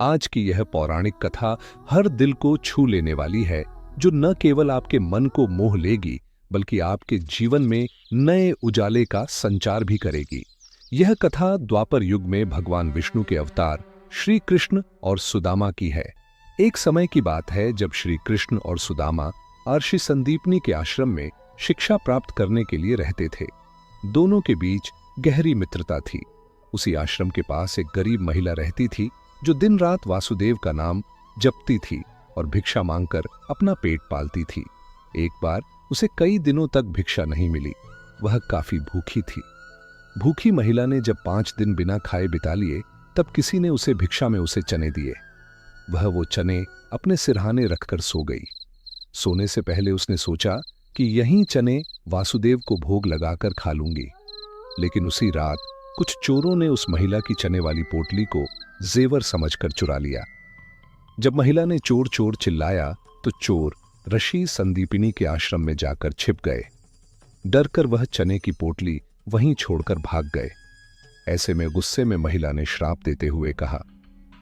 आज की यह पौराणिक कथा हर दिल को छू लेने वाली है, जो न केवल आपके मन को मोह लेगी बल्कि आपके जीवन में नए उजाले का संचार भी करेगी। यह कथा द्वापर युग में भगवान विष्णु के अवतार श्री कृष्ण और सुदामा की है। एक समय की बात है जब श्री कृष्ण और सुदामा अर्षि संदीपनी के आश्रम में शिक्षा प्राप्त करने के लिए रहते थे। दोनों के बीच गहरी मित्रता थी। उसी आश्रम के पास एक गरीब महिला रहती थी जो दिन रात वासुदेव का नाम जपती थी और भिक्षा मांगकर अपना पेट पालती थी। एक बार उसे कई दिनों तक भिक्षा नहीं मिली। वह काफी भूखी थी। भूखी महिला ने जब 5 दिन बिना खाए बिता लिए, तब किसी ने उसे भिक्षा में उसे चने दिए। वह वो चने अपने सिरहाने रखकर सो गई। सोने से पहले उसने सोचा कि यही चने वासुदेव को भोग लगाकर खा लूंगी। लेकिन उसी रात कुछ चोरों ने उस महिला की चने वाली पोटली को जेवर समझकर चुरा लिया। जब महिला ने चोर चोर चिल्लाया तो चोर ऋषि संदीपिनी के आश्रम में जाकर छिप गए। डरकर वह चने की पोटली वहीं छोड़कर भाग गए। ऐसे में गुस्से में महिला ने श्राप देते हुए कहा,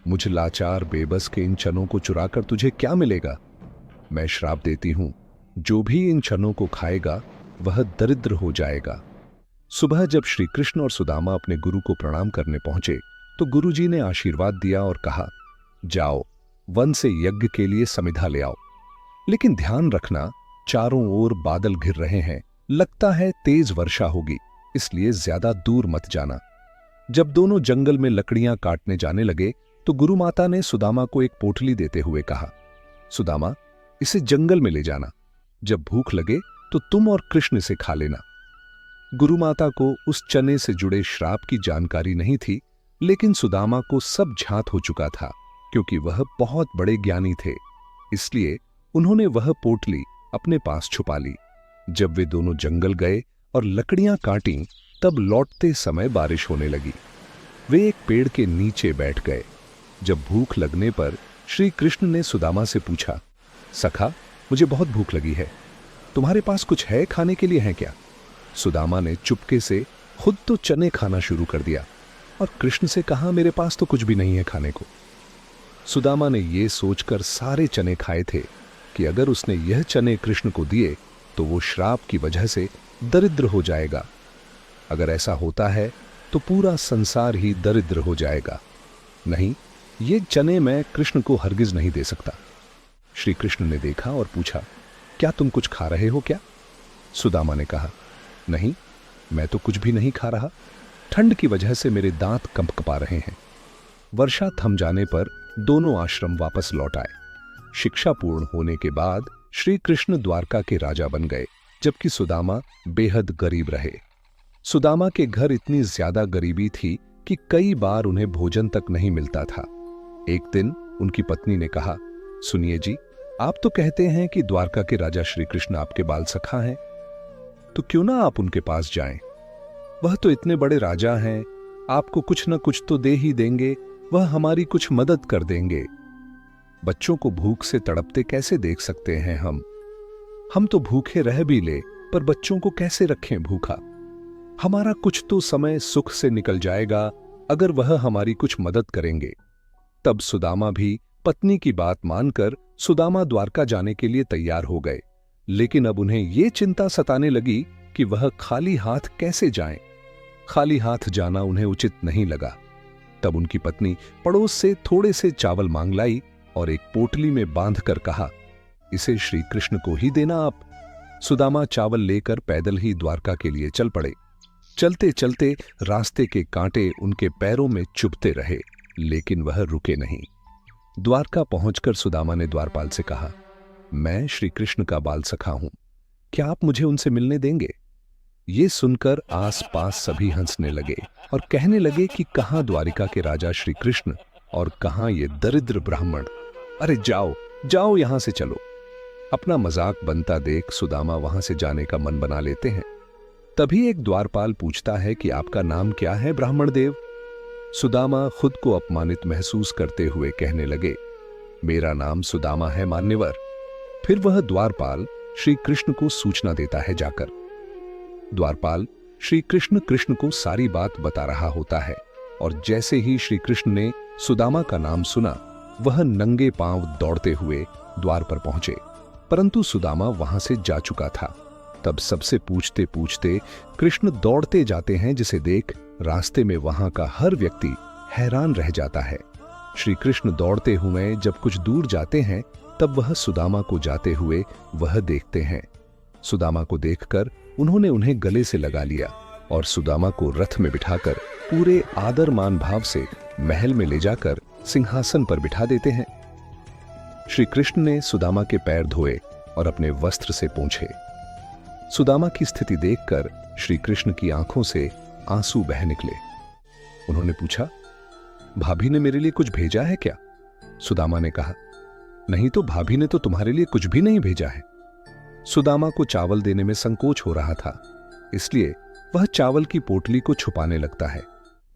मुझ लाचार बेबस के इन चनों को चुराकर तुझे क्या मिलेगा? मैं श्राप देती हूं, जो भी इन चनों को खाएगा वह दरिद्र हो जाएगा। सुबह जब श्री कृष्ण और सुदामा अपने गुरु को प्रणाम करने पहुंचे तो गुरुजी ने आशीर्वाद दिया और कहा, जाओ वन से यज्ञ के लिए समिधा ले आओ। लेकिन ध्यान रखना, चारों ओर बादल घिर रहे हैं, लगता है तेज वर्षा होगी, इसलिए ज्यादा दूर मत जाना। जब दोनों जंगल में लकड़ियां काटने जाने लगे तो गुरु माता ने सुदामा को एक पोटली देते हुए कहा, सुदामा, इसे जंगल में ले जाना। जब भूख लगे तो तुम और कृष्ण से खा लेना। गुरु माता को उस चने से जुड़े श्राप की जानकारी नहीं थी, लेकिन सुदामा को सब झांत हो चुका था, क्योंकि वह बहुत बड़े ज्ञानी थे। इसलिए उन्होंने वह पोटली अपने पास छुपा ली। जब वे दोनों जंगल गए और लकड़ियां काटीं, तब लौटते समय बारिश होने लगी। वे एक पेड़ के नीचे बैठ गए। जब भूख लगने पर श्री कृष्ण ने सुदामा से पूछा, सखा, मुझे बहुत भूख लगी है, तुम्हारे पास कुछ है खाने के लिए है क्या? सुदामा ने चुपके से खुद तो चने खाना शुरू कर दिया और कृष्ण से कहा, मेरे पास तो कुछ भी नहीं है खाने को। सुदामा ने यह सोचकर सारे चने खाए थे कि अगर उसने यह चने कृष्ण को दिए तो वो श्राप की वजह से दरिद्र हो जाएगा। अगर ऐसा होता है तो पूरा संसार ही दरिद्र हो जाएगा। नहीं, ये चने मैं कृष्ण को हरगिज नहीं दे सकता। श्री कृष्ण ने देखा और पूछा, क्या तुम कुछ खा रहे हो क्या? सुदामा ने कहा, नहीं, मैं तो कुछ भी नहीं खा रहा। ठंड की वजह से मेरे दांत कंपकपा रहे हैं। वर्षा थम जाने पर दोनों आश्रम वापस लौट आए। शिक्षा पूर्ण होने के बाद श्री कृष्ण द्वारका के राजा बन गए, जबकि सुदामा बेहद गरीब रहे। सुदामा के घर इतनी ज्यादा गरीबी थी कि कई बार उन्हें भोजन तक नहीं मिलता था। एक दिन उनकी पत्नी ने कहा, सुनिए जी, आप तो कहते हैं कि द्वारका के राजा श्री कृष्ण आपके बाल सखा हैं, तो क्यों ना आप उनके पास जाएं? वह तो इतने बड़े राजा हैं, आपको कुछ न कुछ तो दे ही देंगे, वह हमारी कुछ मदद कर देंगे। बच्चों को भूख से तड़पते कैसे देख सकते हैं हम तो भूखे रह भी ले, पर बच्चों को कैसे रखें भूखा? हमारा कुछ तो समय सुख से निकल जाएगा अगर वह हमारी कुछ मदद करेंगे। तब सुदामा भी पत्नी की बात मानकर सुदामा द्वारका जाने के लिए तैयार हो गए। लेकिन अब उन्हें यह चिंता सताने लगी कि वह खाली हाथ कैसे जाएं। खाली हाथ जाना उन्हें उचित नहीं लगा। तब उनकी पत्नी पड़ोस से थोड़े से चावल मांग लाई और एक पोटली में बांधकर कहा, इसे श्री कृष्ण को ही देना आप। सुदामा चावल लेकर पैदल ही द्वारका के लिए चल पड़े। चलते चलते रास्ते के कांटे उनके पैरों में चुभते रहे, लेकिन वह रुके नहीं। द्वारका पहुंचकर सुदामा ने द्वारपाल से कहा, मैं श्री कृष्ण का बाल सखा हूं, क्या आप मुझे उनसे मिलने देंगे? ये सुनकर आसपास सभी हंसने लगे और कहने लगे कि कहां द्वारिका के राजा श्री कृष्ण और कहां ये दरिद्र ब्राह्मण। अरे जाओ जाओ, यहां से चलो। अपना मजाक बनता देख सुदामा वहां से जाने का मन बना लेते हैं। तभी एक द्वारपाल पूछता है कि आपका नाम क्या है ब्राह्मण देव? सुदामा खुद को अपमानित महसूस करते हुए कहने लगे, मेरा नाम सुदामा है मान्यवर। फिर वह द्वारपाल श्री कृष्ण को सूचना देता है जाकर। द्वारपाल श्री कृष्ण को सारी बात बता रहा होता है और जैसे ही श्री कृष्ण ने सुदामा का नाम सुना, वह नंगे पांव दौड़ते हुए द्वार पर पहुंचे, परंतु सुदामा वहां से जा चुका था। तब सबसे पूछते पूछते कृष्ण दौड़ते जाते हैं, जिसे देख रास्ते में वहां का हर व्यक्ति हैरान रह जाता है। श्री कृष्ण दौड़ते हुए जब कुछ दूर जाते हैं, तब वह सुदामा को जाते हुए वह देखते हैं। सुदामा को देखकर उन्होंने उन्हें गले से लगा लिया और सुदामा को रथ में बिठाकर पूरे आदर मान भाव से महल में ले जाकर सिंहासन पर बिठा देते हैं। श्री कृष्ण ने सुदामा के पैर धोए और अपने वस्त्र से पोंछे। सुदामा की स्थिति देखकर श्री कृष्ण की आंखों से आंसू बह निकले। उन्होंने पूछा, भाभी ने मेरे लिए कुछ भेजा है क्या? सुदामा ने कहा, नहीं तो भाभी ने तो तुम्हारे लिए कुछ भी नहीं भेजा है। सुदामा को चावल देने में संकोच हो रहा था, इसलिए वह चावल की पोटली को छुपाने लगता है।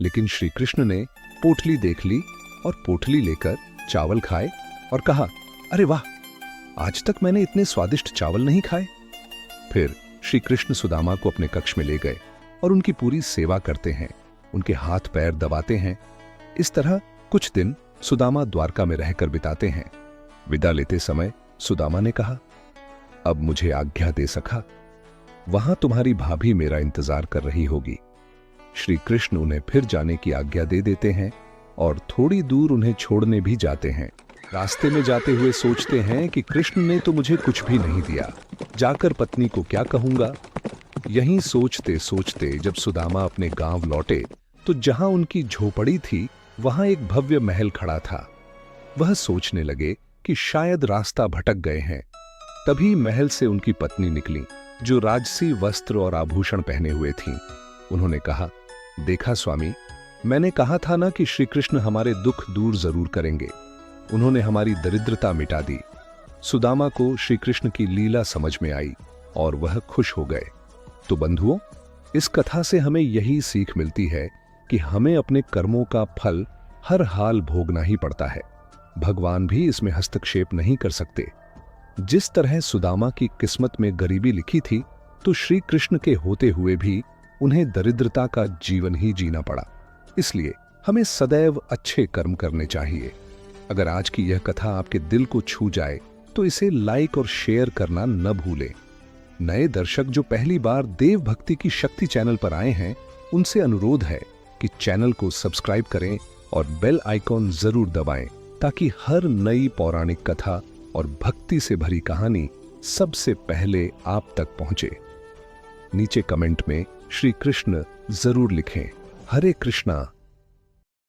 लेकिन श्री कृष्ण ने पोटली देख ली और पोटली लेकर चावल खाए और कहा, अरे वाह, आज तक मैंने इतने स्वादिष्ट चावल नहीं खाए। फिर श्री कृष्ण सुदामा को अपने कक्ष में ले गए और उनकी पूरी सेवा करते हैं, उनके हाथ पैर दबाते हैं। इस तरह कुछ दिन सुदामा द्वारका में रहकर बिताते हैं। विदा लेते समय सुदामा ने कहा, अब मुझे आज्ञा दे सखा, वहां तुम्हारी भाभी मेरा इंतजार कर रही होगी। श्री कृष्ण उन्हें फिर जाने की आज्ञा दे देते हैं और थोड़ी दूर उन्हें छोड़ने भी जाते हैं। रास्ते में जाते हुए सोचते हैं कि कृष्ण ने तो मुझे कुछ भी नहीं दिया, जाकर पत्नी को क्या कहूंगा। यहीं सोचते सोचते जब सुदामा अपने गांव लौटे, तो जहां उनकी झोपड़ी थी वहां एक भव्य महल खड़ा था। वह सोचने लगे कि शायद रास्ता भटक गए हैं। तभी महल से उनकी पत्नी निकली, जो राजसी वस्त्र और आभूषण पहने हुए थीं। उन्होंने कहा, देखा स्वामी, मैंने कहा था ना कि श्री कृष्ण हमारे दुख दूर जरूर करेंगे। उन्होंने हमारी दरिद्रता मिटा दी। सुदामा को श्री कृष्ण की लीला समझ में आई और वह खुश हो गए। तो बंधुओं, इस कथा से हमें यही सीख मिलती है कि हमें अपने कर्मों का फल हर हाल भोगना ही पड़ता है। भगवान भी इसमें हस्तक्षेप नहीं कर सकते। जिस तरह सुदामा की किस्मत में गरीबी लिखी थी, तो श्री कृष्ण के होते हुए भी उन्हें दरिद्रता का जीवन ही जीना पड़ा। इसलिए हमें सदैव अच्छे कर्म करने चाहिए। अगर आज की यह कथा आपके दिल को छू जाए तो इसे लाइक और शेयर करना न भूलें। नए दर्शक जो पहली बार देव भक्ति की शक्ति चैनल पर आए हैं, उनसे अनुरोध है कि चैनल को सब्सक्राइब करें और बेल आइकॉन जरूर दबाएं, ताकि हर नई पौराणिक कथा और भक्ति से भरी कहानी सबसे पहले आप तक पहुंचे। नीचे कमेंट में श्री कृष्ण जरूर लिखें। हरे कृष्णा।